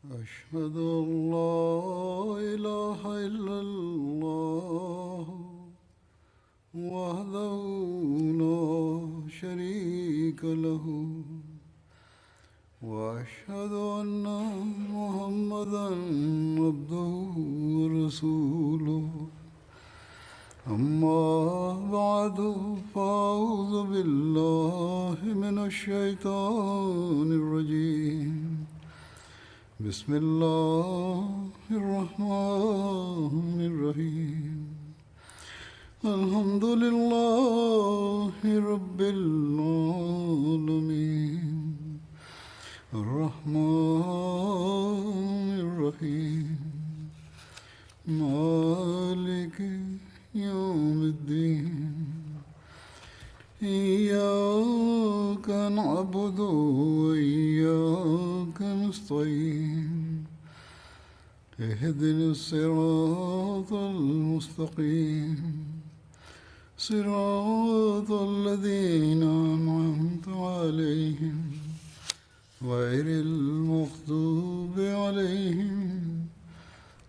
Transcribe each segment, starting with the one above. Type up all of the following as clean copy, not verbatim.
أشهد أن لا إله إلا الله وحده لا شريك له وأشهد أن محمدا عبده ورسوله أما بعد فأعوذ بالله من الشيطان الرجيم بسم الله الرحمن الرحيم الحمد لله رب العالمين الرحمن الرحيم مالك يوم الدين إياك نعبد وإياك نستعين اهدنا الصراط المستقيم صراط الذين أنعمت عليهم غير المغضوب عليهم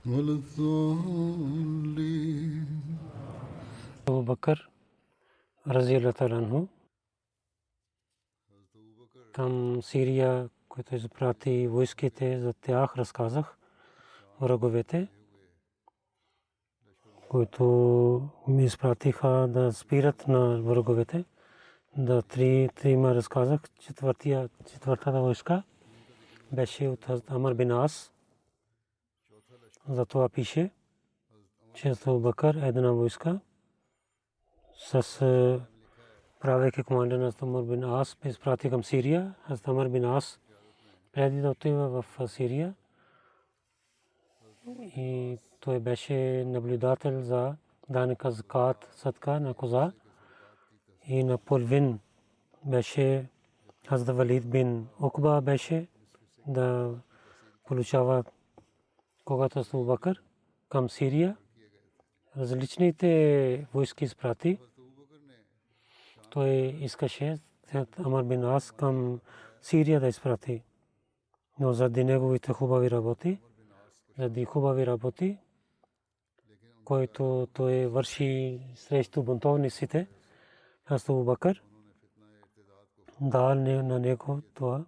ولا الضالين. Абу Бакър разияллаху анху там Сирия, който изпрати войските, за тях разказах враговете, които ми изпратиха да спират на враговете. Да трима разказах. Четвъртата войска беше от Амр бин Ас. Затова пише, че Абу Бакър една войска с правейки команда на Амр бин Ас изпрати към Сирия. Амр бин Ас преди да отива в Сирия и той беше наблюдател за данъка закат, садка на коза и на половин беше Хазрат Валид бин Окба беше да получава, когато Абу Бакър към Сирия различните войски изпрати. Той искаше Амр бин Ас към Сирия да изпрати, но заради неговите хубави работи, който той върши срещу бунтовниците, Абу Бакър дал на него това,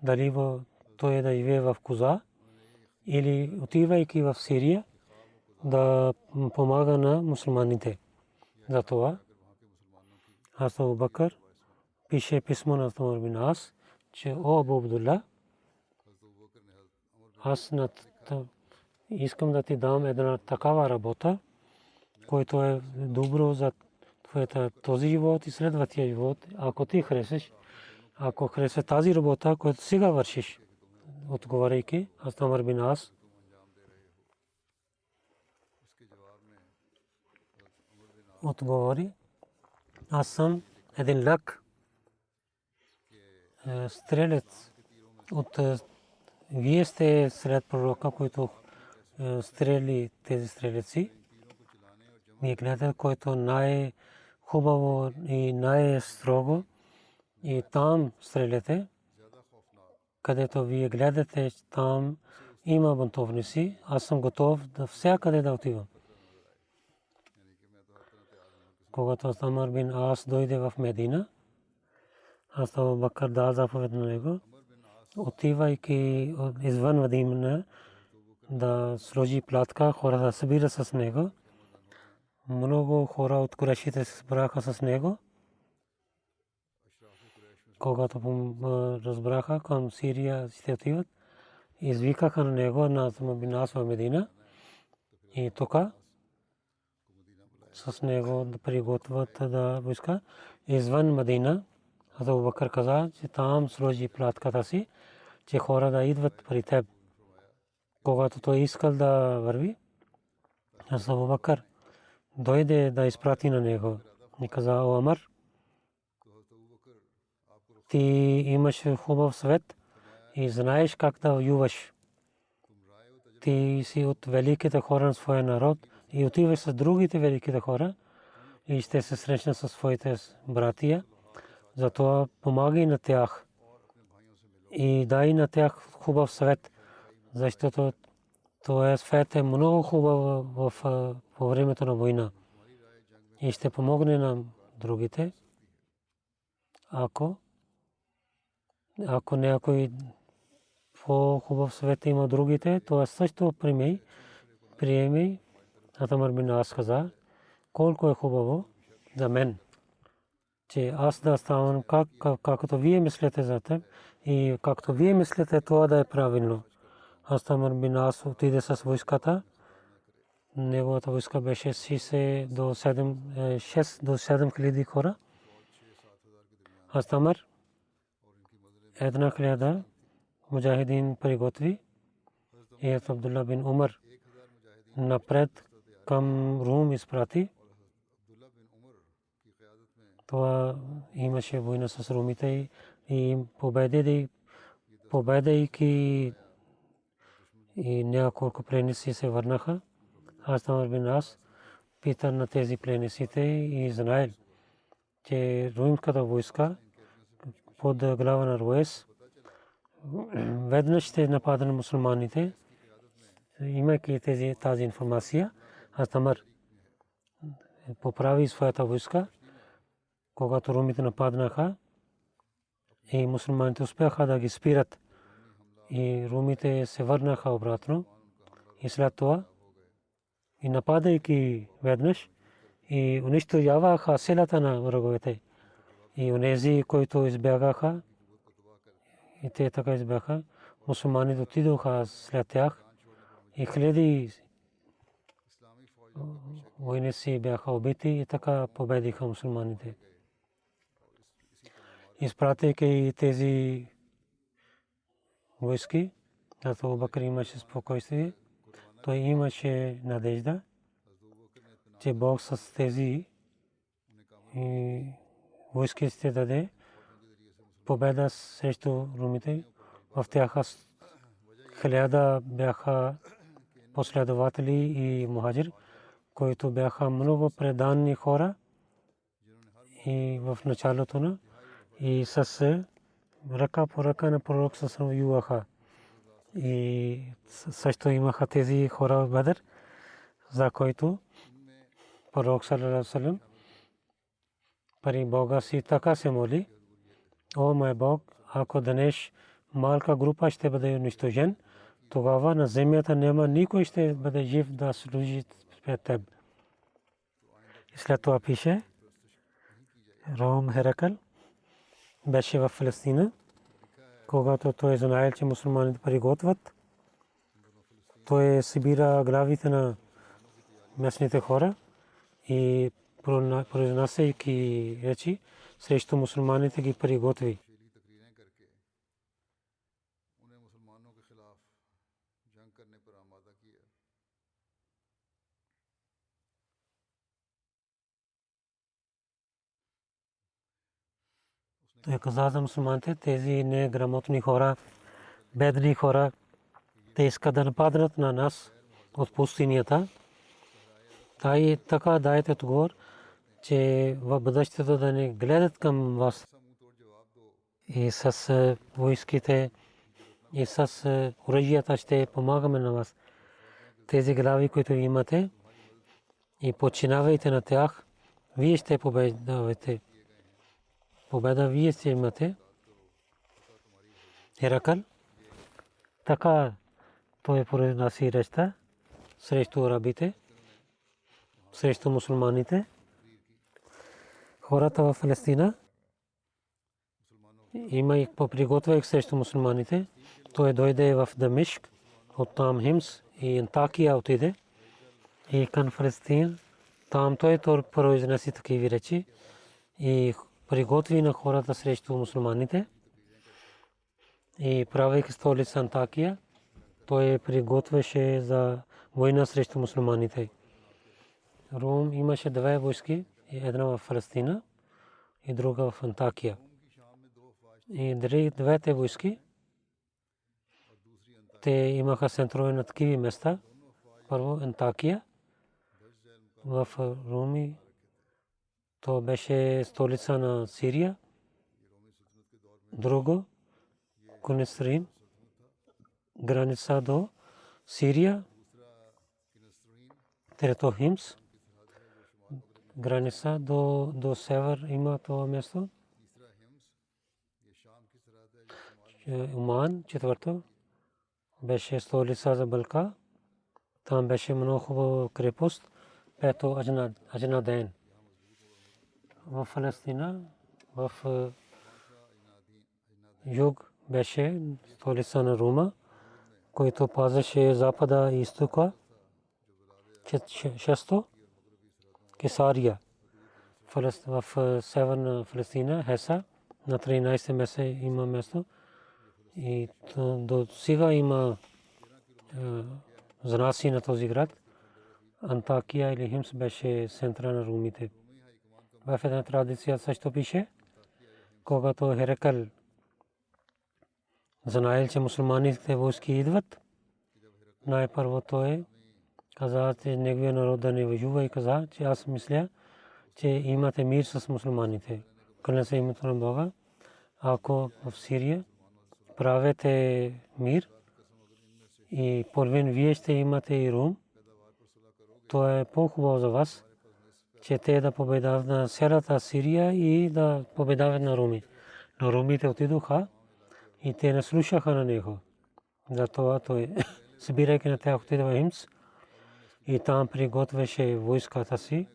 дали той да живее в Куза или отивайки в Сирия да помага на мусулманите. Затова Абу Бакър пише писмо на Амр бин Ас, че о Абу Абдулла, аз искам да ти дам една такава работа, който е добро за този живот и следващия живот. Ако ти харесаш, ако хареса тази работа, която сега вършиш, отговаряйки Амр бин Ас, отговори, аз съм един лак стрелец от вие сте сред пророка, който стрели тези стрелеци. Вие гледате, който най-хубаво и най-строго и там стреляте, където вие гледате, там има бунтовници. Аз съм готов да всякъде да отивам. Когато Амр бин Ас дойде в Медина, Абу Бакър дал заповед на него, отивайки извън Медина, да сложи платка, хора да събира с него. Много хора от Курайшите се събраха с него. Когато разбраха към Сирия ще отиват, извикаха на него на Амр бин Ас в Медина и тук с него да приготвят да войска извън Медина. Абу Бакър каза, че там сложи платката си, че хора да идват при теб. Когато той искал да върви, Абу Бакър дойде да изпрати на него и каза: о Амр, ти имаш хубав свет и знаеш как да воюваш. Ти си от великите хора на своя народ и отиваш с другите великите хора и ще се срещнеш със своите братия. Затова помагай на тях и дай на тях хубав съвет, защото това свет е много хубаво по времето на война и ще помогне на другите. Ако някой по-хубав свет има другите, това също приеми. Атамар бин Ас каза, колко е хубаво за мен, че аз да ставам както вие мислите за теб и както вие мислите това да е правилно. Атамар бин Ас отиде с войската. Неговата войска беше 6 до 7 хиляди хора. Атамар 1000 муджахидин приготви и Абдулла бин Умар напред към Рум изпрати. Това имаше война с румите и победейки и няколко пленници се върнаха. Атамар бин Ас пита на тези пленниците и знаел, че румската войска под глава на Руес веднъж ще напада на мусулманите. Имайки тази информация, Атамар поправи своята войска. Когато румите нападнаха и мусулманите успяха да ги спират и румите се върнаха обратно и след това и нападайки веднъж и унищожаваха селата на враговете и онези, които избягаха и те така избягаха, мусулманите отидоха след тях и хиляди войници бяха убити и така победиха мусулманите. Изпратейки тези войски, Абу Бакр имаше спокойствие, той имаше надежда, че Бог с тези войски ще даде победа срещу румите. В тях 1000 бяха последователи и мухаджир, които бяха много преданни хора и в началото на и с ръка по ръка на пророк се воюваха. И също имаха тези хора в Бадър, за които пророк саллаллаху алейхи ва саллям при Бога си така се моли: о мой Бог, ако днес малка група ще бъде унищожен, тогава на земята няма никой ще бъде жив да служи пред теб. И след това пише, Ром Херакл беше в Палестина, когато той знаел, че мусулманите приготвят, той събира главите на местните хора и произнасяйки речи срещу мусулманите ги приготви. Той каза за мусулманите, тези неграмотни хора, бедни хора, те искат да нападнат на нас от пустинята. Така дайте отговор, че в бъдещето да не гледат към вас и с войските и с оръжията ще помагаме на вас. Тези глави, които имате, и подчинявайте на тях, вие ще побеждавате. Победа вие ще имате. Херакл така той произнася речта срещу арабите, срещу мусулманите. Хората в Палестина имайки приготвяйки срещу мусулманите, той дойде в Дамашк, оттам Химс и Антакия отиде и към Палестина. Там той произнесе такива речи и приготви на хората срещу мусулманите. И правейки столица Антакия, той приготвяше за война срещу мусулманите. Рум имаше две войски, една в Палестина и друга в Антакия. И двете войски, те имаха центрове на такива места. Първо Антакия в Руми, то беше столица на Сирия. Друго Кунисрин, граница до Сирия, трето Химс, граница до север има това място. Оман, четвърто, беше столица за Балка. Там беше много хубава крепост. Пето Аджнаден. В Палестина, в юг беше столица на Рума, който пазеше запада и изтока. Шесто Кесария. В северна Палестина, Хеса, на 13 месеца има място. И до сега има знаси на този град. Антакия или Химс беше центъра на румите. В една традиция също пише, когато Херакл знаел, че мусулманите войски идват, най-първо той каза, че неговия народ да не воюва и каза, че аз мисля, че имате мир с мусулманите. Кланя се името на Бога, ако в Сирия правете мир и половин вие ще имате и Рум, то е по-хубаво за вас, че те да победават на цялата Сирия и да победават на Руми. Но румите отидоха и те не слушаха на него. Затова той, събирайки на тях, отида в Химс и там приготвяше войската си.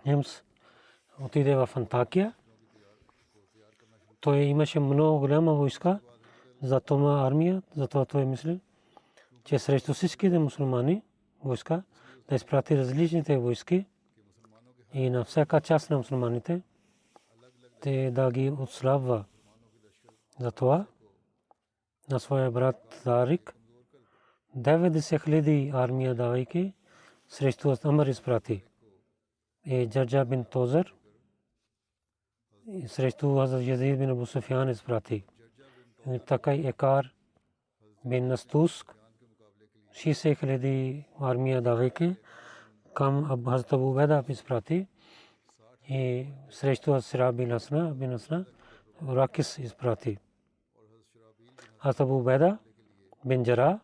Химс отиде в Антакия. Той имаше много голяма войска за това армия, затова той мисли, че срещу всичките мусулмани войска да изпрати различните войски и на всяка част на мусулманите те да ги отслабва. Затова на своя брат Тарик 90,000 армия давайки срещу Амар изпрати. И Джаджа бин Тозер срещу Хазрат Язид бин Абу Суфян изпрати. Така и Екар бин Настуск 60,000 армия давайки към Хазрат Абу Убайда изпрати. И срещу Асира бин Асна Ракис изпрати. Хазрат Абу Убайда бин Джара,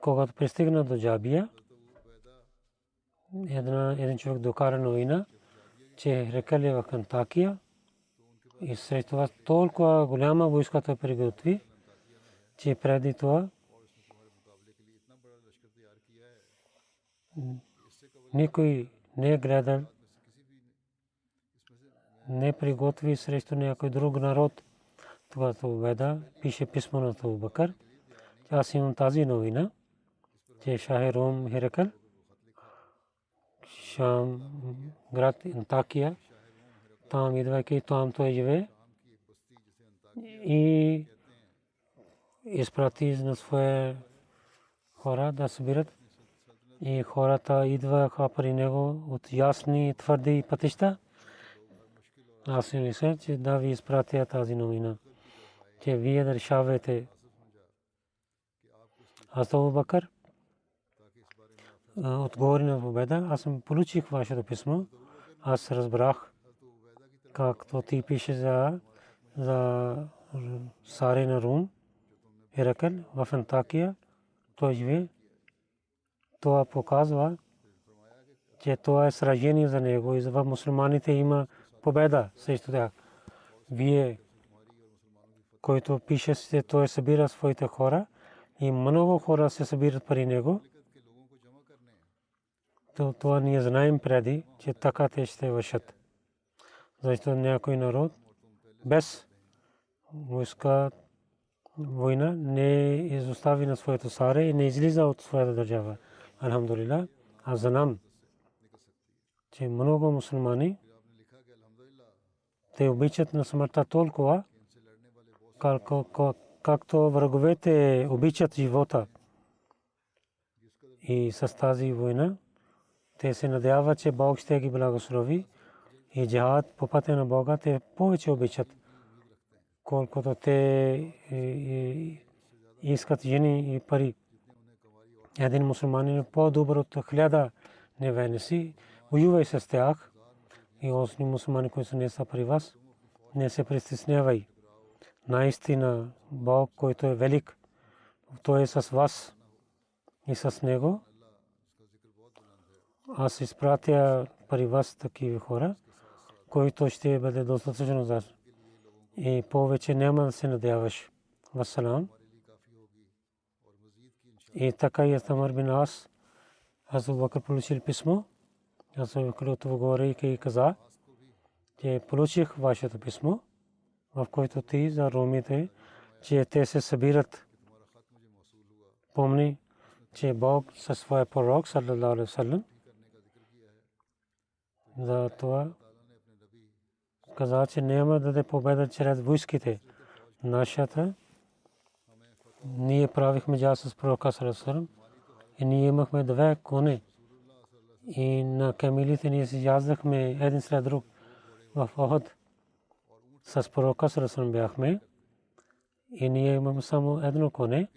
когато пристигна до Джабия, един човек докара новина, че Херакл е в Антакия и срещу това толкова голяма войска той приготви, че преди това никой не е гледал, не приготви срещу някой друг народ. Това Убайда пише писмо на Абу Бакър. Аз имам тази новина, че Шах Рум Херакл Шам град Антакия, там идвайки там той живее и изпрати на своя хора да събират. И хората идваха при него от ясни твърди пътища. Аз мисля, че да ви изпратя тази новина, че вие да решавате. Аз Абу Бакър отговори на Убайда, аз получих вашето писмо. Аз разбрах както ти пише за Саре на Рум, Херакл в Антакия, той живее. Това показва, че това е сражение за него и за мусулманите има победа срещу тях. Вие, който пише, че той събира своите хора и много хора се събират при него, то това ние знаем преди, че така те ще вършат. Защото някой народ без войска, война не изостави на своето саре и не излиза от своята държава. Алхамдулилlah, аз знам, че много мусулмани те обичат на смъртта толкова, както враговете обичат живота. И с тази война те се надяват, че Бог ще ги благослови и джихад по пътя на Бога те повече обичат, колкото те искат жени и пари. Един мусулманин по-добър от 1000 неверници, воювай с тях и осни мусулмани, които не са при вас, не се притеснявай. наистина Бог, който е велик, той е с вас и с него. Аз изпратя при вас такива хора, които ще бъде достатъчно за и повече няма да се надяваш. Вассалам. И така и Амр бин Ас, Абу Бакр получил писмо. Аз говорейки и каза, че получих вашето писмо, в което ти за ромите, че те се събират. Помни, че Бог със своя пророк, саллаллаху алейхи ва саллям, за това каза, че няма да даде победа чрез войските. Нашата, ние правихме джаз с пророка саллаллаху алейхи ва саллям и ние имахме 2 коне. И на камилите ние си яздахме един след друг в Охот. С пророка саллаллаху алейхи ва саллям бяхме и ние имаме само едно коне,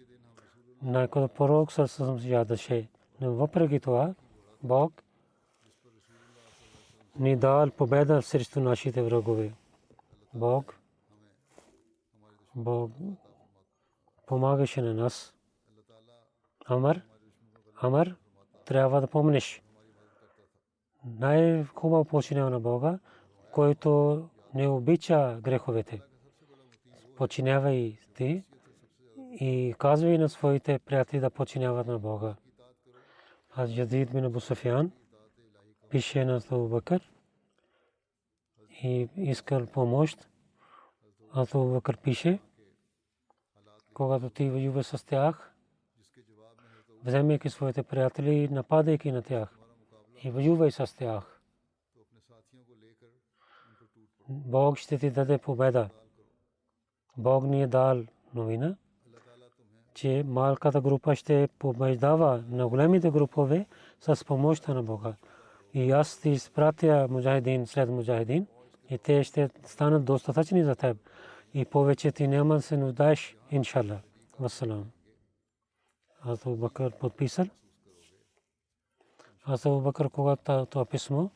на което пророк саллаллаху алейхи ва саллям яздаше. Но въпреки това, Бог ни дал победа срещу нашите врагове. Бог помагаше на нас. Амр, трябва да помниш. Най-хубаво починяване на Бога, който не обича греховете. Починявай ти и казвай на своите приятели да починяват на Бога. Аз Язид бин Абу Суфян пише на Абу Бакр и искал помощ. Абу Бакр пише, когато ти воюваш с тях, вземайки своите приятели, нападайки на тях и воювай с тях, Бог ще ти даде победа. Бог ни е дал новина, че малката група ще побеждава на големите групове с помощта на Бога. И аз ти изпратя муджахидин след муджахидин и те ще станат достатъчни за теб. И повече ти няма да се нуждаеш, иншалла. Вассалам. Аз Абу Бакр подписал. Аз Абу Бакр, когато това писмо,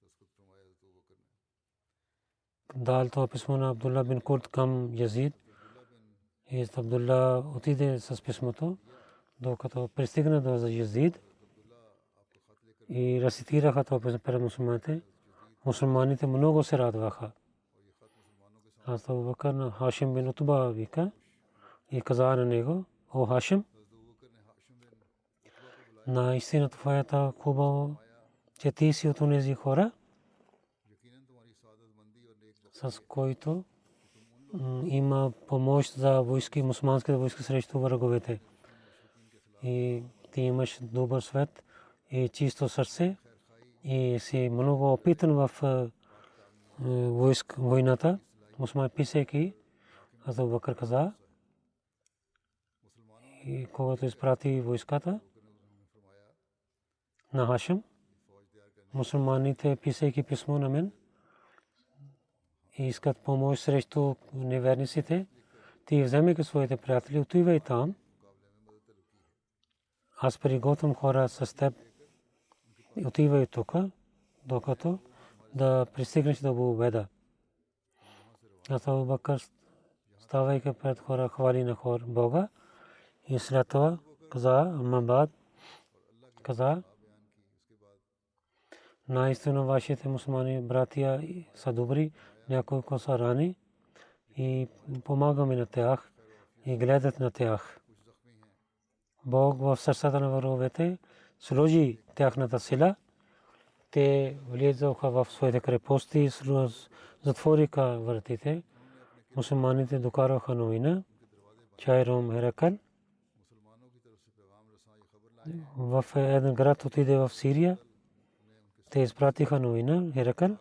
дал това писмо на Абдулла бин Курд към Язид. И Абдулла отиде с писмото, докато пристигна до Язид и рецитираха това писмо пред мусулманите. Мусулманите много се радваха. Аз Абу Бакр на Хашим бин Утба вика и каза на него: о Хашим, наистина твоята хубаво, че ти си от онези хора, с който има помощ за войски, мусулманските войски срещу враговете. И ти имаш добър свет и чисто сърце и си много опитан в войната. Мусулман писайки, аз Абу Бакр каза, и когато изпрати войската на Хашим, мусулманите писайки писмо на мен и искат помощ срещу неверниците, ти вземайки своите приятели, отивай там. Аз приготвям хора с теб. Отивай тук, докато да пристигнеш до победа. Аз Абу Бакр, ставайки пред хора, хвали на хора Бога и след това каза, Амабад, каза, наистина вашите мусулмани братия са добри, няколко са рани и помагаме на тях и гледат на тях. Бог в сърцата на враговете сложи тяхната сила. Те влизаха в своите крепости и затвориха вратите. Мусулманите докараха новина, че Ром Херакл в един град отиде в Сирия. Те изпратиха новина Херакл.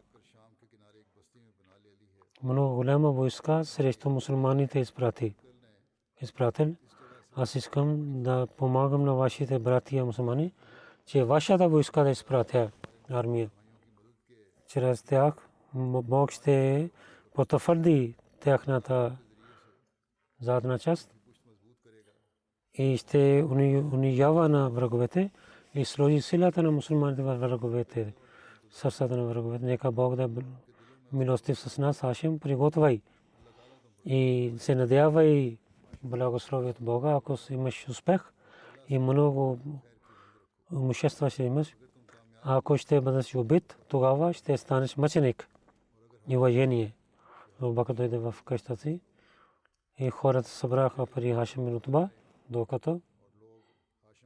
Много голяма войска срещу мусулманите изпратил. Аз искам да помагам на вашите братия мусулмани, че вашата войска да изпратя армия. Чрез тях Бог ще потвърди тяхната задна част и ще унижава на враговете и сложи силата на мусулманите в враговете, сърцата на враговете. Нека Бог да милостив с нас, Хашим, приготвяй и се надявай благословие от Бога, ако имаш успех и много имущество ще имаш. Ако ще бъдеш убит, тогава ще станеш мъченик и уважение. Абу Бакр дойде в къщата си и хората събраха при Хашим бин Утба, докато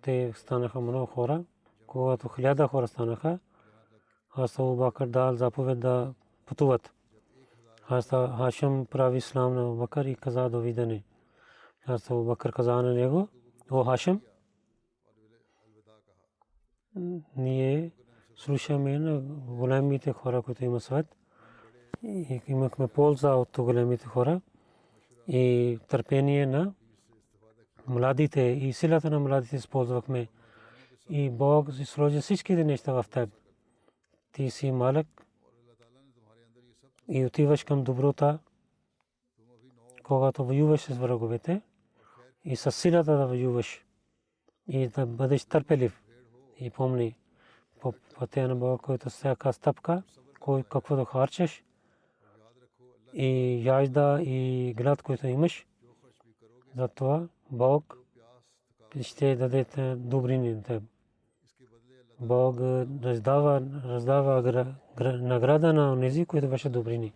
те станаха много хора. Когато 1000 хора станаха, Абу Бакр дал заповед да пътуват. Хашим прави салам на Абу Бакр и каза довиждане. Абу Бакр каза на него: о Хашим, ние слушаме на големите хора, които има свет. И имахме полза от големите хора и търпение на младите и силата на младите използвахме. И Бог сложи всичките неща в теб. Ти си малък и отиваш към доброта, когато воюваш с враговете и с силата да воюваш и да бъдеш търпелив. И помни, по пътя на Бога, който всяка стъпка, каквото харчеш, и яжда и глад, който имаш, затова Бог ще даде добрини на теб. Бог раздава награда на онези, които беше добрини.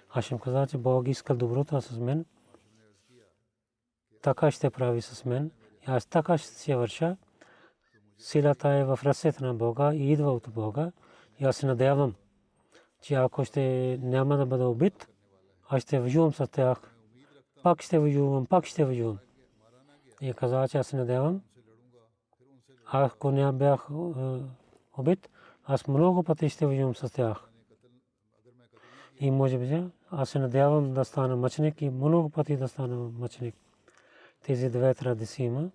Хашим каза, че Бог искал доброто с мен, така ще прави с мен. И аз така ще се върша. Силата е в ръцете на Бога и идва от Бога. И аз се надявам, че ако ще няма да бъда убит, аз ще воювам с тях. Пак ще воювам. И каза, че аз се надявам, ако не бях убит, аз много пъти ще воювам с тях. И може би аз се надявам да стана мъченик и много пъти да стана мъченик. Тези две традиции има.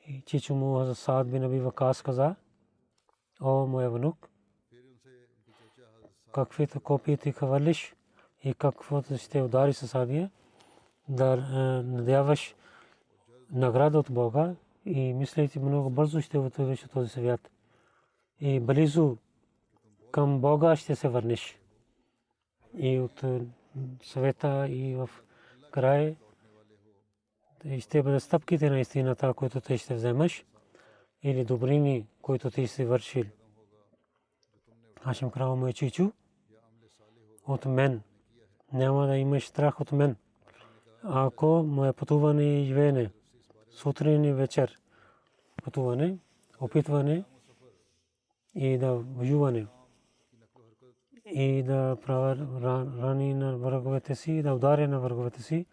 И чичо му Саад бин Аби Вакас каза: о, моя внук, каквито копии ти хвърлиш и каквото ще удари със сабия, да надяваш награда от Бога и мислейте много бързо ще отидеш от този свят. И близо към Бога ще се върнеш. И от света и в край ще бъде стъпките на истината, които ти ще вземеш, или добрини, които ти си вършил. Хашим крал мой чичу, от мен няма да имаш страх от мен. Ако мое пътуване и живеене, сутрин и вечер, пътуване, опитване и да воюване, и да правя рани на враговете си, да ударя на враговете си,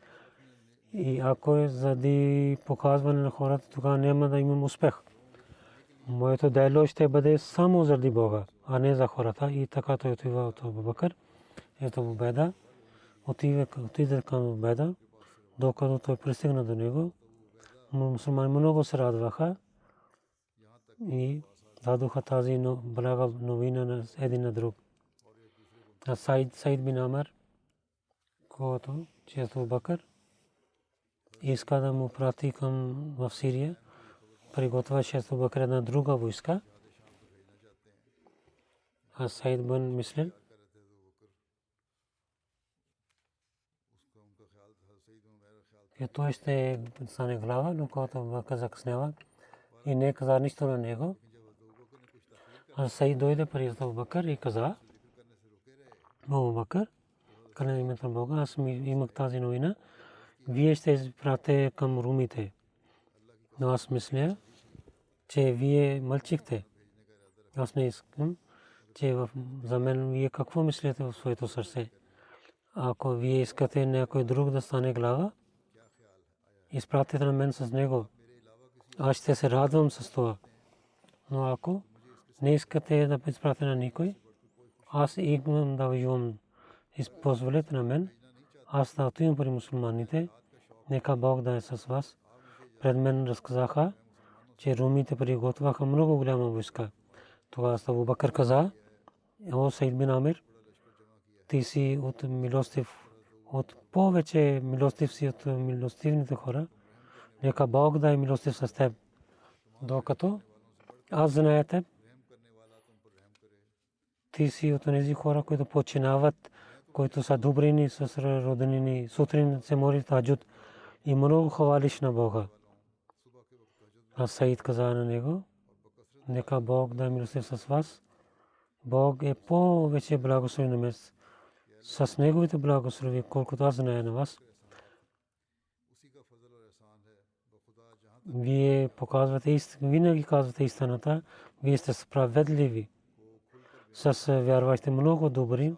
и ако е заради показване на хората, тогава няма да имам успех. Моето дело ще бъде само заради Бога, а не за хората. И така той отива от Абу Бакр. Ето победа. Отиде към победа, докато той пристигна до него. Мусулмани много се радваха и дадоха тази блага новина на един на друг. Саид бин Амр, който често Абу Бакр иска да му прати към в Сирия, приготвяше Абу Бакр една друга войска. А Саид бин мислил, че той ще стане глава, но когато Абу Бакр закъснява и не каза нищо на него. А Саид дойде при Абу Бакр и каза: Абу Бакр, клянем името на Бога, аз имах тази новина, вие ще изпратите към румите. Но аз мисля, че вие мълчихте. Аз не искам, че за мен вие какво мислите в своето сърце. Ако вие искате някой друг да стане глава, изпратете на мен с него. Аз ще се радвам с това. Но ако не искате да изпратите на никой, аз искам да воювам. Позволете на мен, аз да отивам при мусулманите, нека Бог да е с вас. Пред мен разказаха, че румите приготвяха много голяма войска. Тогава Абу Бакр каза: о, Саид бин Амир, ти си от милостив, от повече милостив си от милостивните хора. Нека Бог да е милостив с теб. Докато аз зная теб, ти си от тези хора, които починават които са добрини с роднини, сутрин се моли таджуд и много хвалиш на Бога. А Саид каза на него: нека Бог да милостив с вас. Бог е повече благословен на мен с неговите благослови, колкото аз зная на вас. Вие показвате винаги казвате истината, вие сте справедливи. С вярващите много добри,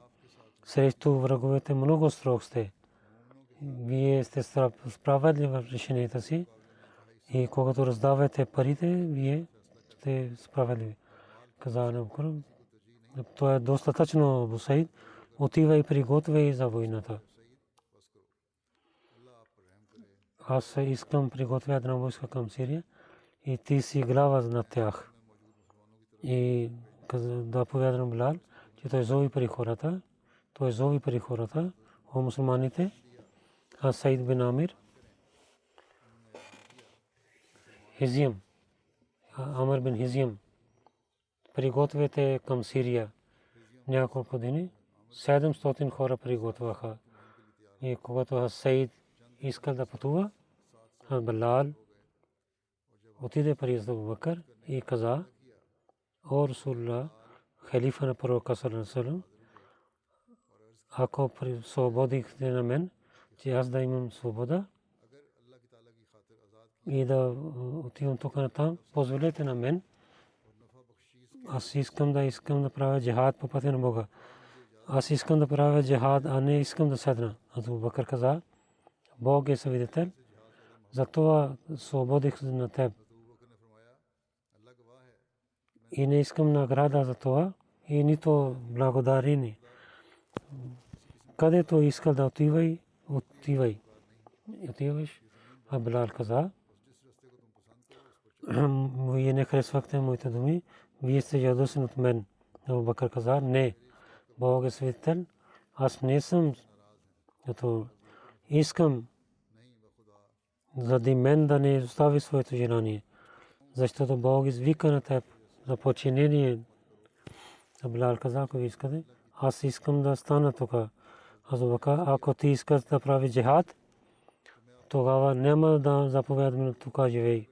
срещу враговете много строг сте. Вие сте справедливи в решенията си и когато раздавате парите, вие сте справедливи. Каза на Букър: това е достатъчно, Абу Саид, отивай и приготвяй за войната. Аз искам приготвя една войска към Сирия и ти си глава на тях. И да повядам Билал, че той зови при хората, о мусулманите. А Саид бин Амир, Хизим, Амр бин Хизим, приготвяте към Сирия. Няколко дни 700 хора приготвяха. И когато Саид искал да пътува, Билал отиде при Абу Бакър и каза: о Расулуллах, халифа на пророка саллаллаху алейхи ва саллям, ако свободихте на мен, че аз да имам свобода и да отивам тук на там, позволете на мен. Аз искам да правя джихад по пътя на Бога. Аз искам да правя джихад, а не искам да седна. Абу Бакър каза: Бог е свидетел, затова свободих на теб. И не искам награда за това и нито благодарение. Където искал да отивай. А Билал каза: вие не харесвахте моите думи, вие сте ядосани от мен. Абу Бакър каза: не, Бог е свидетел, аз не съм. Искам заради мен да не остави своето желание, защото Бог извика на теб за подчинение. Билал каза: ако искате, аз искам да стана тук. Абу Бакър: ако ти искаш да прави джихад, тогава няма да заповядам тук живей.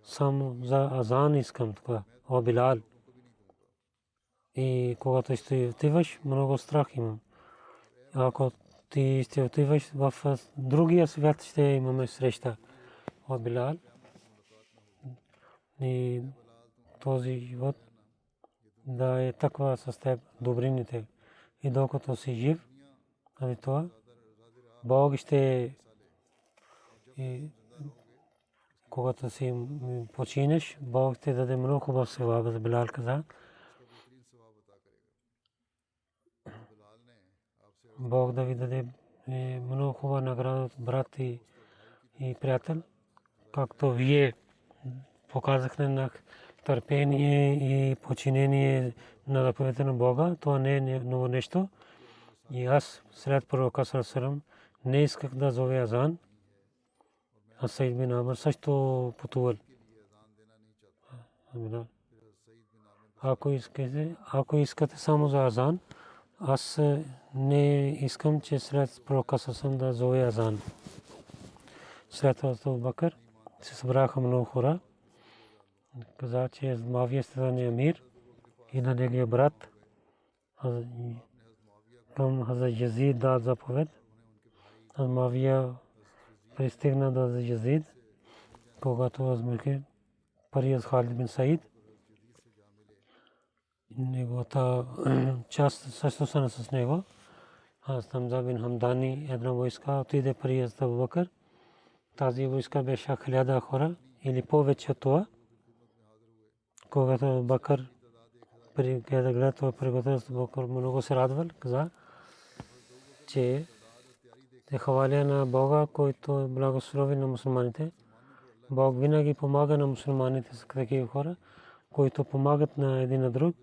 Само за азан искам тук. О Билал, и когато ще отиваш, много страх имам. Ако ти ще отиваш в другия свят, ще имаме среща. О Билал, и този живот да е таква с теб, добрините. И докато си жив, това Бог ще, когато си починеш, Бог ще даде много хубав севаб. За Билал каза: Бог да ви даде много хубава награда от брат и приятел, както вие показахте на търпение и подчинение на заповедите на Бога. Това не е ново нещо. И аз след пророка саллаллаху алейхи ва саллям не исках да зове азан. А Саид бин Амр също пътувал. Ако искате само за азан, аз не искам, че след пророка саллаллаху алейхи ва саллям да зове азан. След Абу Бакър се събраха много хора. Каза, че Муавия ще стане емир и на неговия брат към Хазрат Язид да заповед. Муавия пристигна до Язид, когато възмърки пари от Халид бин Саид. Неговата част също стана с него. Хамза бин Хамдани, една войска, отиде при Абу Бакър. Тази войска беше 1000 хора или повече от това. Когато Абу Бакър гледа това приготвителство, Абу Бакър много се радвал. Каза, че те хваля на Бога, който благослови на мусулманите. Бог винаги помага на мусулманите с такива хора, които помагат на един на друг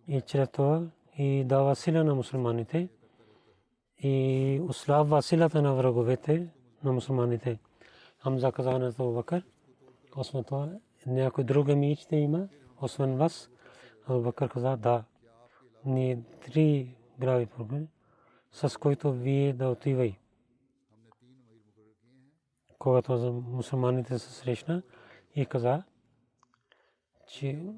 и чрез това и дава сила на мусулманите и ослабва силата на враговете на мусулманите. Хамза каза на Абу Бакър: освен това, някой друг меч ще има, освен вас? Абу Бакър каза: да. Ние 3 глави проблеми. с който вие да отивай. Когато мусулманите се срещна и каза, че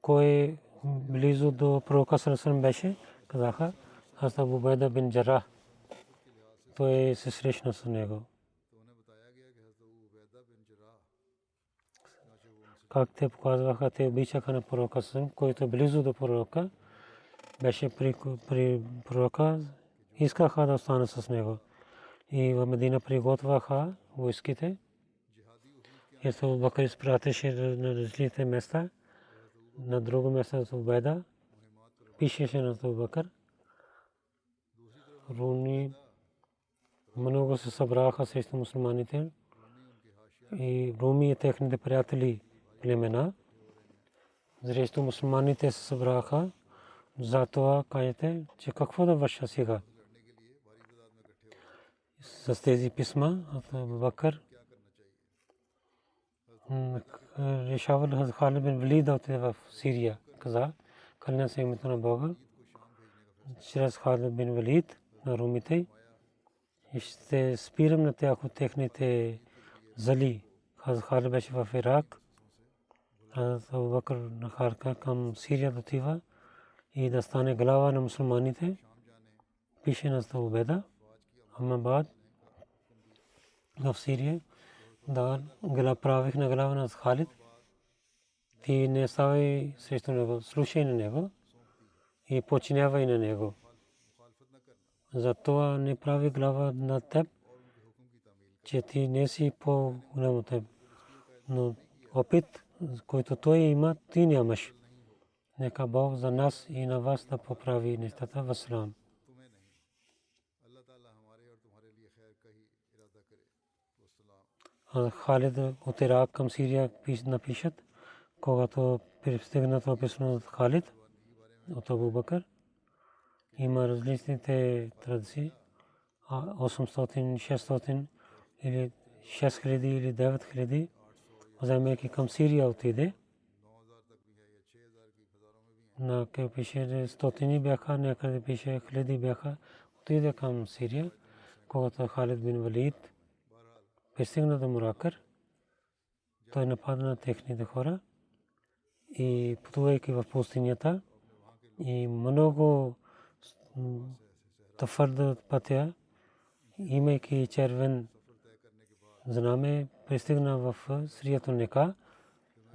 кой близо до пророка саллаллаху беше, казаха Хазрат Абу Убайда бин Джарах. Той се срещна с него. Как те показваха, те обичаха на пророка саллаллаху, който е близо до пророка, беше при пророка, искаха да остане с него. И в Медина приготвяха войските. И Абу Бакр изпратеше на различните места. На друго място Абу Убайда пишеше на Абу Бакр. Руми много се събраха срещу мусулманите. И Руми и техните приятели племена. Срещу мусулманите се събраха. Затова кажете, че какво да върша сега. С тези писма Абу Бакр решавал Халид бин Валид да отиде в Сирия. Каза, кълня се името на Бога, чрез Халид бин Валид на румите и ще спирам на тях от техните зали. Халид беше в Ирак. Абу Бакр нахарка към Сирия да отива и да стане глава на мусулманите. Пише на Абу Убайда. Амабад в Сирия да правих на глава на Халид. Ти не ставай срещу него, слушай на него и подчинявай на него. Затова не прави глава на теб, че ти не си по-голям от теб. Но опит, който той има, ти нямаш. Нека Бог за нас и на вас да поправи нещата. Вассалам. Халид от Ирак към Сирия напишат, когато пристигнат в писмо от Халид от Абу Бакр. Има различните традиции. 800, 600 или 6000 или 9000, вземайки към Сирия отиде. Някъде пише стотини бяха, някъде пише хиляди бяха. Отиде към Сирия, когато Халид бин Валид пристигна до Муракър. Той нападна на техните хора и пътувайки в пустинята и много твърда пътя, имайки червен знаме, пристигна в Сирията Нека.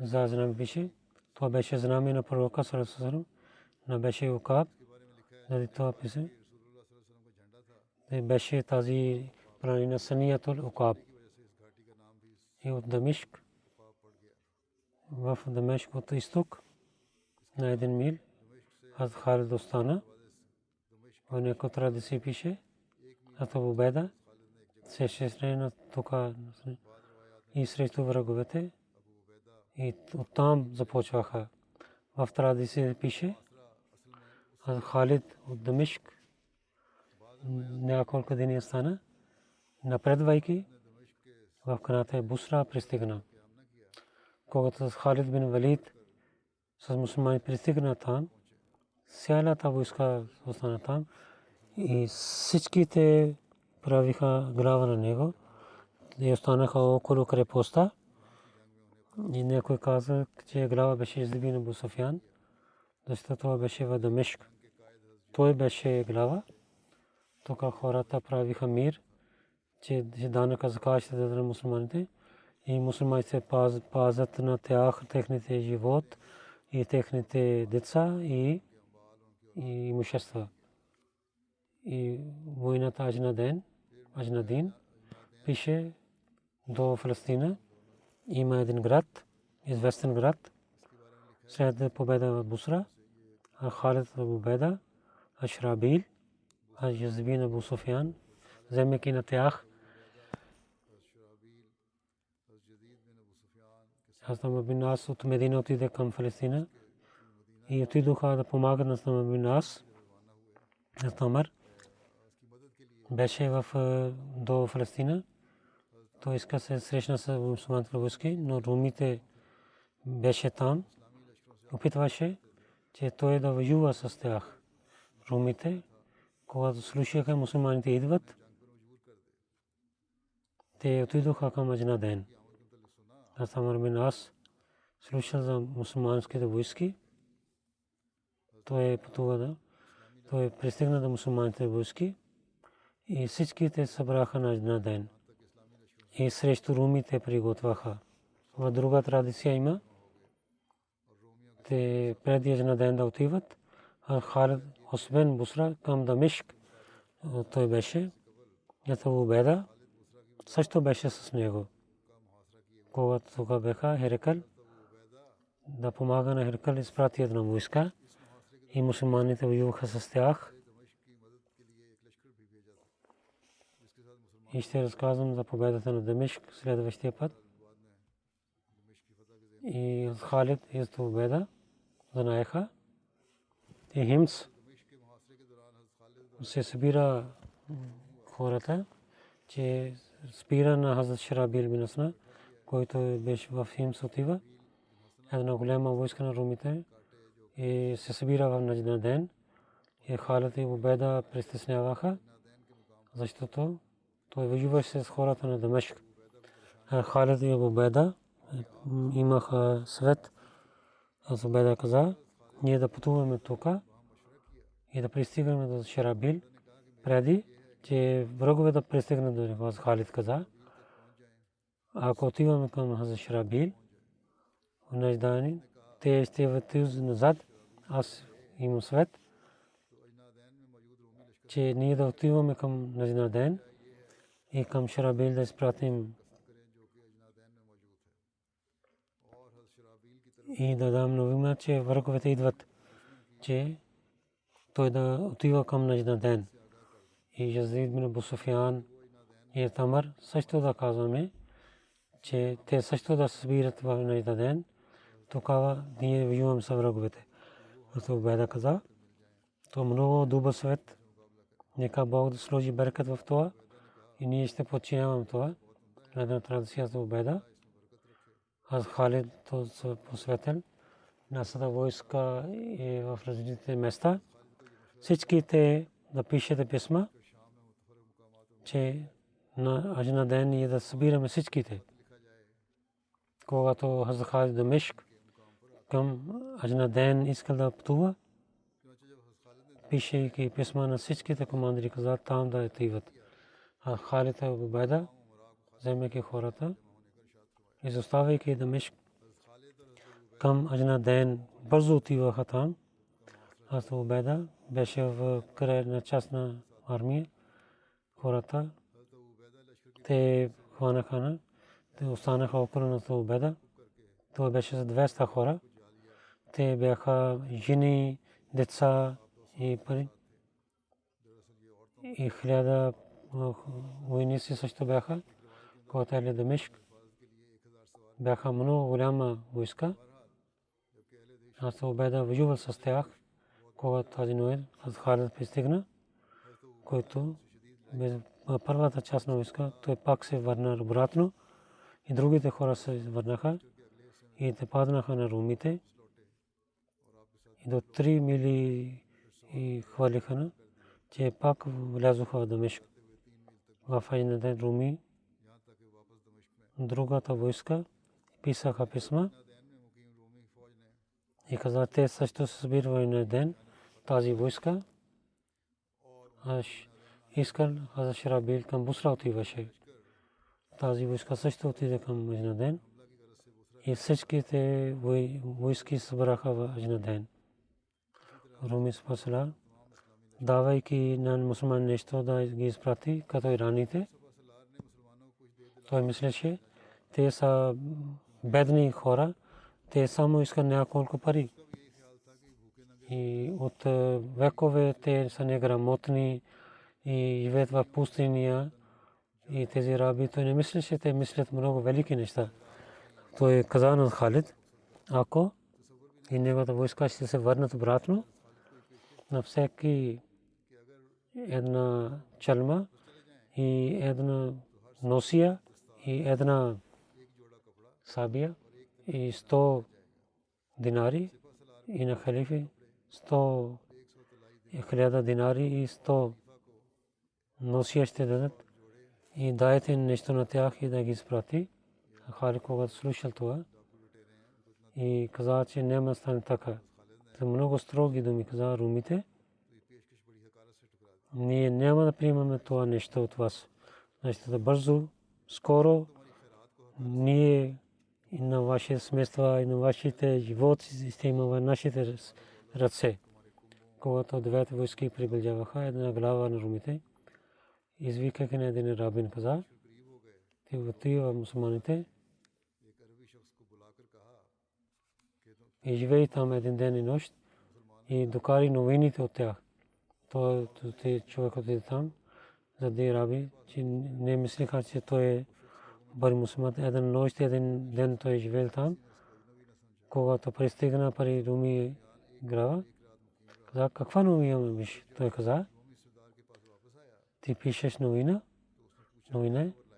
За знаме пише. Това беше знаме на пророка саллаллаху алейхи ва саллям, на беше Укаб. Заради това пише. Беше тази планина Саниятул Укаб. И от Дамишк, в Дамишк от изток, на 1 мил, Хазрат Халид остана. В някои традиции пише, Абу Убайда се срещна тук и срещу враговете. И оттам започваха. В традиции пише, Халид от Дамишк няколко дни остана, напредвайки в Каната Бусра пристигна. Когато Халид бин Валид с мусулмани пристигна там, цялата войска остана там и всичките правиха глава на него и останаха около крепостта. И някой каза, че глава беше Язид бин Абу Суфиян, защото това беше в Дамишк. Той беше глава. Тук хората правиха мир, че данъка закат ще дадат на мусулманите и мусулманите пазят на тях техните живот и техните деца и имущества. И войната Аджнадин пише до Палестина. Има един град, известен град, след победа в Бусра, Халид Абу Убайда, Шрабил, Язид бин Абу Суфиян, вземайки на тях. Хазрат бин Ас от Медина отиде към Палестина и отидоха да помагат на Хазрат бин Ас. Хазрат Омар беше до Палестина. Той иска се срещна с мусулманските войски, но румите беше там. Опитваше, че той да воюва с тях. румите, когато слушаха мусулманите идват, те отидоха към Аджнаден. Амр бин Ас слушал за мусулманските войски. Той пътува, той пристигна до мусулманските войски и всичките събраха на Аджнаден. И срещу румите приготвяха. В друга традиция има, те преди Аджнаден да отиват, а Халид освен Бусра към Дамишк, той беше, Яту Убайда също беше с него. Когато тук бяха Херакл, да помага на Херакл, изпрати една войска и мусулманите воюваха с тях. И ще разказвам за победата на Дамишк следващия път. И Халид и Яту Убайда знаеха. И Химс се събира хората, че спира на Хазрат Шарабил бин Асна, който беше в Химс отива. Една голяма войска на румите и се събира в Наджнаден. И Халид и Убайда притесняваха, защото той воюваше с хората на Дамашк. Халид и Убайда имаха свет. Аз Убайда каза, ние да пътуваме тук и да пристигаме до Шарабил, преди че врагове да пристигнат до него. Халид каза, ако отиваме към Хазрат Шарабил, в Надждани, те ще въртят назад. Аз имам свет, че ние да отиваме към Наджден и към Шарабил да изпратим и да дам новина, че враговете идват, че той да отива към Наджден. И Язид бин Абу Суфиян и Тамар също да казваме, че те също да се събират в Наджден. Тогава ние воюваме с враговете. Яту Убайда каза, то много добър свет. Нека Бог да сложи берекат в това и ние ще подчиняваме това. Една традиция Яту Убайда. Аз Халид то се посветил. Нашата войска е в различните места. Всичките да пишете писма, че на Аджнаден ние да събираме всичките. Когато Хазрат Халид Дамишк към Аджнаден искал да пътува, пишейки писма на всичките командири, каза там да отиват. А Халид и Убайда, вземайки хората, изоставяйки Дамишк към Аджнаден, бързо отиваха там. Аз Убайда беше в крайна част на армия. Хората, те хванаха, те останаха около на Убайда. Той беше с 200 хора. Те бяха жени, деца и пари. И 1000 войници също бяха, когато е Дамишк. Бяха много голяма войска. Аз Убайда воювал с тях, когато тази нощ Халид пристигна, който първата част на войска, той пак се върна обратно и другите хора се върнаха и те паднаха на румите и до 3 мили и хвалиха, че пак влязоха в Дамишк. В Аджнаден руми, другата войска писаха писма и каза, те също се събират в Аджнаден, тази войска. Аз искал Хазрат Шарабил към Бусра отиваше. Тази войска също отиде към Аджнаден и всичките войски събраха в Аджнаден. Руми спасла, давайки на мусулман нещо да ги изпрати, като ираните. Той мислеше, те са бедни хора, те само искат няколко пари. И от векове те са неграмотни и живеят в пустиня. И тези раби, той не мислеше, те мислят много велики неща. Той каза на Халид, ако и неговата войска ще се върнат обратно, на всеки една чалма и една носия и една сабия и 100 динари и на халифи 100 1000 динари и 100 носия ще дадат и дайте нещо на тях и да ги изпрати. Халид когато слушал това и каза, че няма да стане така. За много строги думи каза румите. Ние няма да приемаме това нещо от вас. Значи бързо, скоро ние и на вашите семейства и на вашите животи ще има в нашите ръце. Когато двете войски приближаваха, една глава на румите, извикаха на един рабин каза, ти отива мусулманите и живей там един ден и нощ и докари новините от тях. Той човек отиде там, за да раби, че не мислиха, че той е бър мусулман. Един нощ, един ден той живел там. Когато пристигна при руми грава, каза, каква новина имаш? Той каза, ти пишеш новина,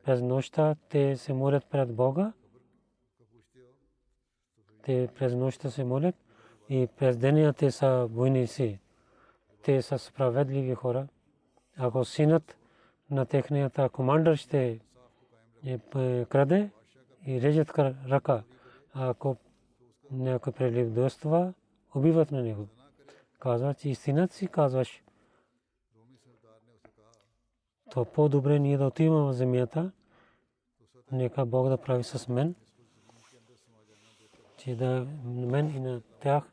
през нощта те се молят пред Бога, те през нощта се молят и през деня те са войници. Те са справедливи хора. Ако синът на техният командър ще краде и режат ръка, ако някой прелюбодейства, убиват на него. Казва, че истината си казваш. То по-добре ние да отиваме в земята, нека Бог да прави с мен, че да мен и на тях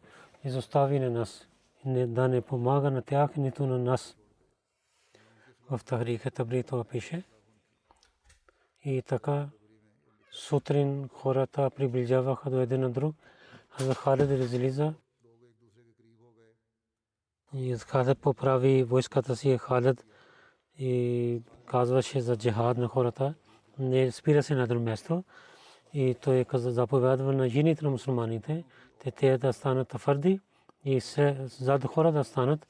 изостави на нас, да не помага на тях, нито на нас. В Тахрик Табри това пише. И така сутрин хората приближаваха до един на друг. Хазрат Халид излиза и Халид поправи войската си. Халид и казваше за джихад на хората. Не спира се на друго място. И той заповядва на жените на мусулманите, те да станат твърди и зад хора да станат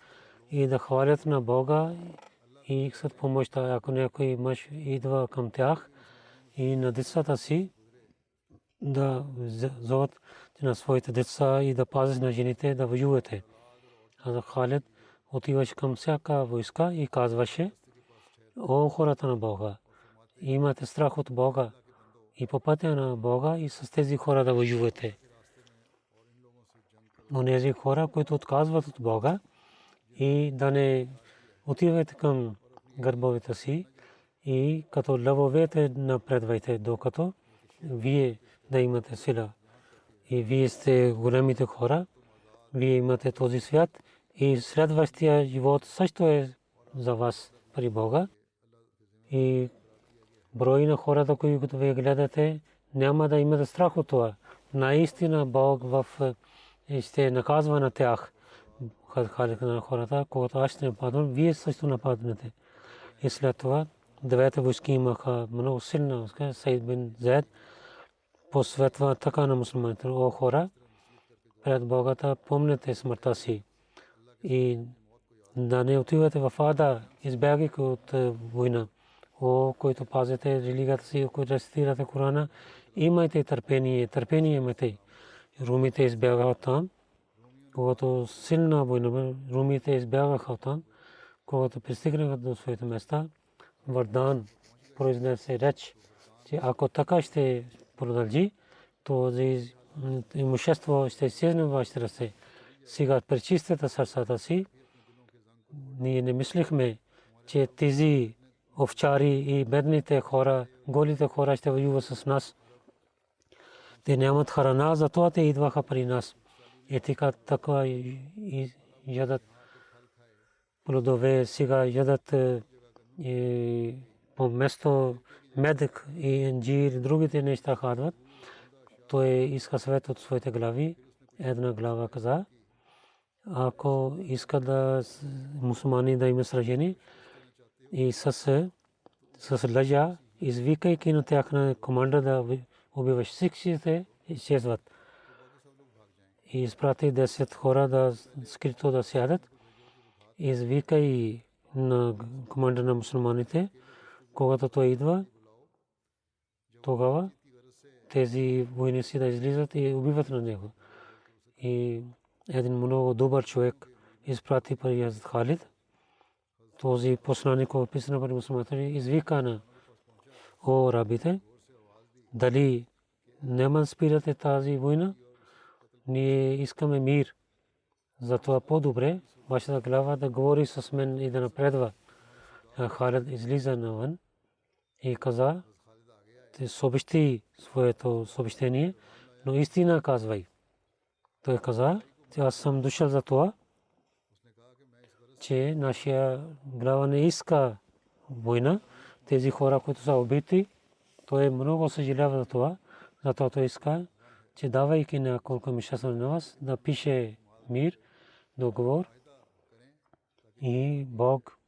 и да хвалят на Бога и искат помощ. Ако някой мъж идва към тях и на децата си да зоват на своите деца и да пазят на жените да воювате. Хазрат Халид отиваше към всяка войска и казваше, о хората на Бога, имате страх от Бога и по пътя на Бога и с тези хора да воювате. Онези хора, които отказват от Бога и да не отивате към гърбовете си и като лъвовете напредвайте, докато вие да имате сила. И вие сте големите хора, вие имате този свят и следващия живот също е за вас при Бога. И брой на хората, които вие гледате, няма да имате страх от това. Наистина Бог ще наказва на тях. Халид на хората, когато аз ще нападам, вие също нападнете. И след това двете войски имаха много силна. Саид бин Зайд посветва така на мусулманите. О хора, пред Бога помнете смъртта си и да не отивате в ада, избягайки от война. О, които пазите религията си, които рецитирате Корана, имайте търпение, имайте. Румите избягаха там, когато силна война, румите избягаха там, когато пристигнаха до своите места. Вардан произнесе реч, че ако така ще продължи, то имущество ще изчезне в вашите ръце. Сега пречистете сърцата си. Ние не мислихме, че тези овчари и бедните хора, голите хора ще воюват с нас. Те нямат храна, затова те идваха при нас. Етика така ядат плодове, сега ядат по место медик и инжир, другите неща хадват. Той иска съвет от своите глави. Една глава каза, ако иска да мусулмани да има сражение и с лъжа, извикайки на тяхна команда да убиваш всичките, изчезват. И изпрати 10 хора да скрито да сядат. Извикай на команда на мусулманите, когато той идва, тогава тези войници да излизат и убиват на него. И един много добър човек изпрати при Хазрат Халид. Този посланик, описан при мусулманите, извика на о арабите, дали няма спирате тази война? Ние искаме мир. Затова по-добре вашата глава да говори с мен и да напредва. Халид излиза навън и каза, те съобщи своето съобщение, но истина казвай. Той каза, че аз съм дошъл за това, че нашия глава не иска война. Тези хора, които са убити, той много съжалява за това, затова той иска, че давайки на колко мишаса на вас, да пише мир, договор и Бог,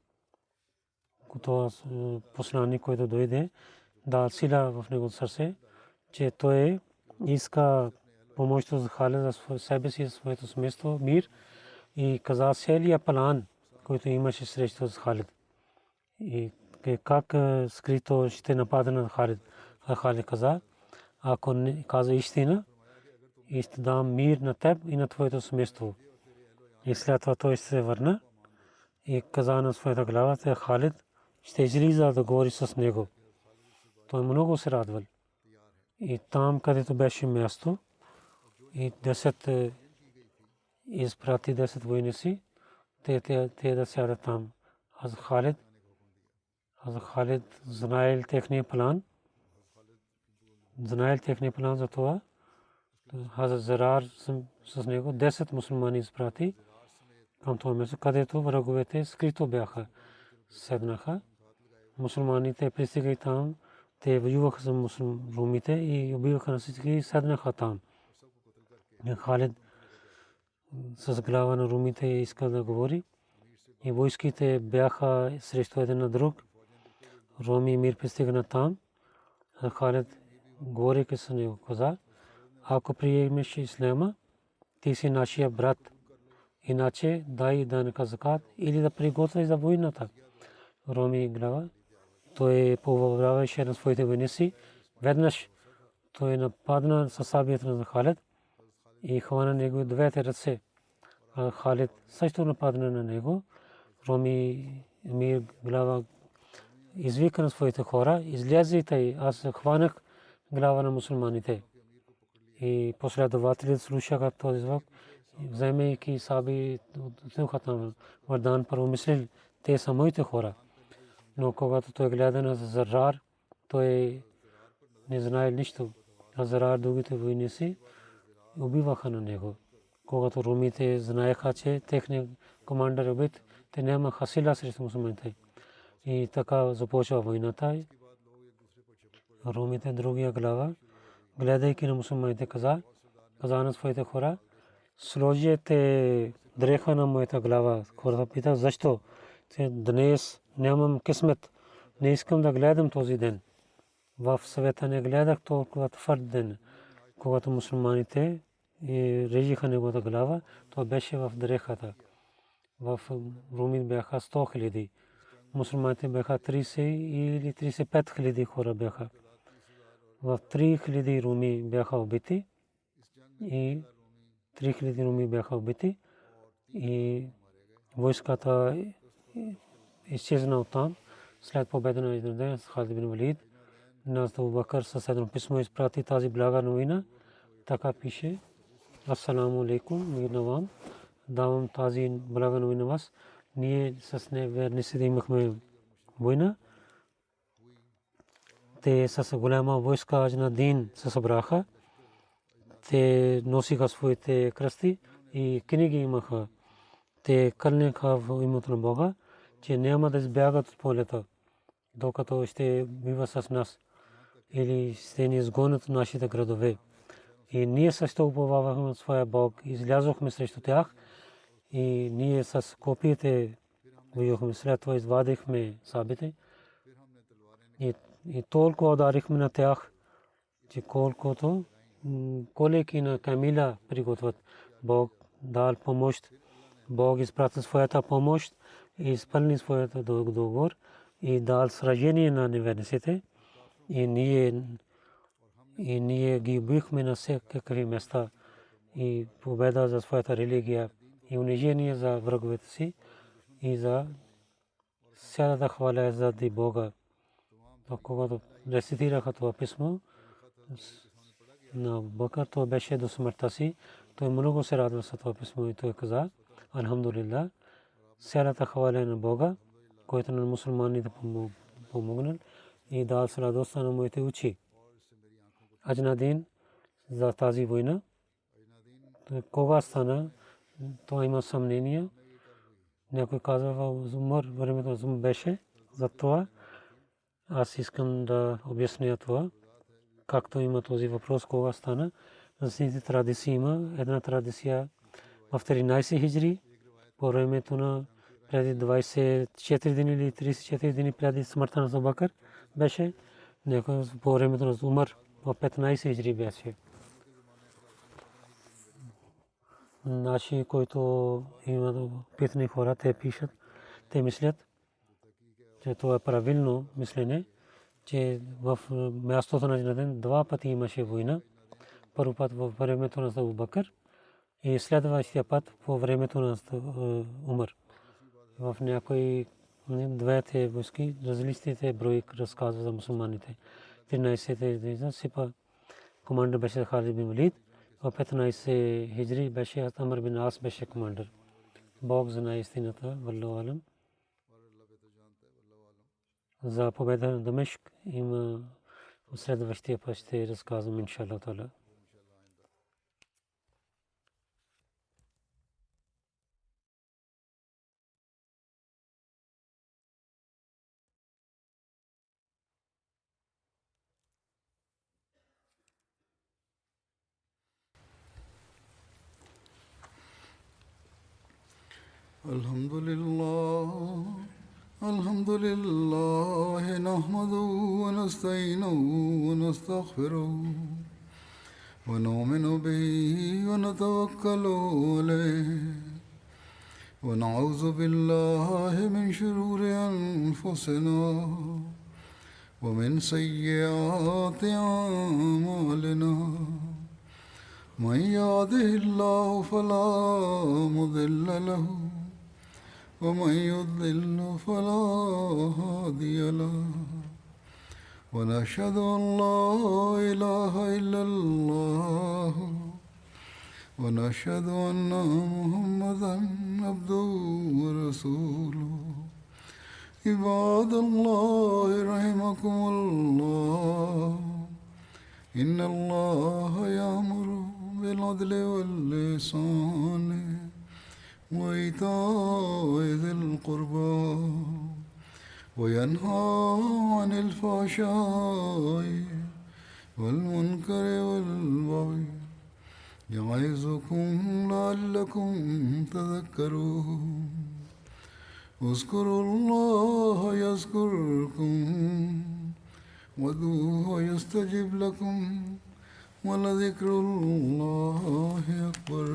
който посланик, който дойде, да сила в него сърце, че той иска помощ за Халид за себе си, своето семейство, мир и каза целия план, който имаше срещу Халид. И как скрито ще нападне на Халид. А Халид каза, ако не каза истина, и ще дам мир на теб и на твоето семейство. И след това той се върна и каза на своята глава, че Халид ще излиза да говори с него. Той много се радвал. И там, където беше място, и 10 изпрати 10 войници, те да сядат там. Аз Халид знаел техния план. За това. Хазрат Зарар с него 10 мусулмани изпрати към това място, където враговете скрито бяха. Седнаха. Мусулманите пристигаха там. Те воюваха с румите и убиваха на всички и седнаха там. Халид с глава на румите иска да говори. И войските бяха срещу един на друг. Роми мир пристигна там. Халид говорейки с него каза, ако приемеш исляма, ти си нашия брат. Иначе дай данъка закат или да приготвиш за войната. Роми глава. Той повеляваше на своите войници. Веднъж той нападна със сабията на Халид и хвана него двете ръце. Халид също нападна на него. Роми емир глава извика на своите хора, излязете, аз хванах глава на мусулманите. И последователите слушаха този звук, вземайки саби отидоха там. Вардан първо мислил, те са моите хора. Но когато той гледа на Зарар, той не знае нищо. На Зарар другите войници убиваха на него. Когато румите знаеха, че техният командър е убит, те нямаха сила срещу мусулманите. И така започва войната. Румите другия глава, гледайки на мусулманите, каза на своите хора, сложете дреха на моята глава. Хората питат, защо? Днес нямам късмет. Не искам да гледам този ден. В света не гледах толкова твърд ден. Когато мусулманите режиха неговата глава, то беше в дрехата. В Руми бяха 100 000. Мусулманите бяха 30 или 35 000 хора бяха. В 3000 руми бяха убити и 3000 руми бяха убити и войската изчезна оттам след победа на Изнаден с Халид бин Валид. Нас Абу Бакър със едно писмо изпрати тази блага новина. Така пише: Асаламу алейкум, мир на вам. Давам тази блага новина вас. Ние с неверниците имахме война. Те с голяма войска на Дин се събраха. Те носиха своите кръсти и книги имаха. Те кълнеха в името на Бога, че няма да избягат от полета, докато ще бива с нас или ще ни изгонят от нашите градове. И ние също уповавахме от своя Бог. Излязохме срещу тях и ние с копиите воювахме. След това извадихме сабите и толкова ударихме на тях, че колкото колеки на камила приготвят. Бог дал помощ. Бог изпрати своята помощ и изпълни своята договор и дал сражение на неверниците. И ние ги убихме на всякакви места и победа за своята религия и унижение за враговете си и за сядата хваля за Бога. Когато рецитираха това писмо на Бакър, то беше до смъртта си. Той много се радва за това писмо и той каза: Алхамдулилlah, сядата хваля на Бога, който на мусулманите помогнал и дал с радостта на моите очи. Аджнадин за тази война, кога стана, то има съмнение. Някой казва, Умар, времето на Умар беше. Затова аз искам да обясня това, както има този въпрос, кога стана. За традиции има една традиция в 13 хиджри, по времето на преди 24 дни или 34 дни преди смъртта на Абу Бакър беше. Някой по времето на Умар в 15 хиджри беше. Наши, които имат питани хора, те пишат, те мислят, че това е правилно мислене, че в мястото на Джанаден два пъти имаше война. Първо път във времето на Абу Бакър и следващия път по времето на Умар. В някои двете войски различните брои разказва за мусулманите. 13 сипа командир беше Халид бин Валид. В 15 хиджри беше Амр бин Ас беше командир. Бог знае истината, валлаху алам. За победа на Дамашк има следващия път ще разказвам иншаллах таала. الحمد لله نحمده ونستعينه ونستغفره ونؤمن به ونتوكل عليه ونعوذ بالله من شرور أنفسنا ومن سيئات أعمالنا من يهده الله فلا مضل له ومن يضلل فلا هادي له ونشهد أن لا إله إلا الله ونشهد أن محمدا عبده ورسوله عباد الله رحمكم الله إن الله يأمر بالعدل والإحسان وإيتاء ذي القربى وينهى عن الفحشاء والمنكر والبغي يعظكم لعلكم تذكرون اذكروا الله يذكركم وادعوه يستجب لكم ولذكر الله أكبر.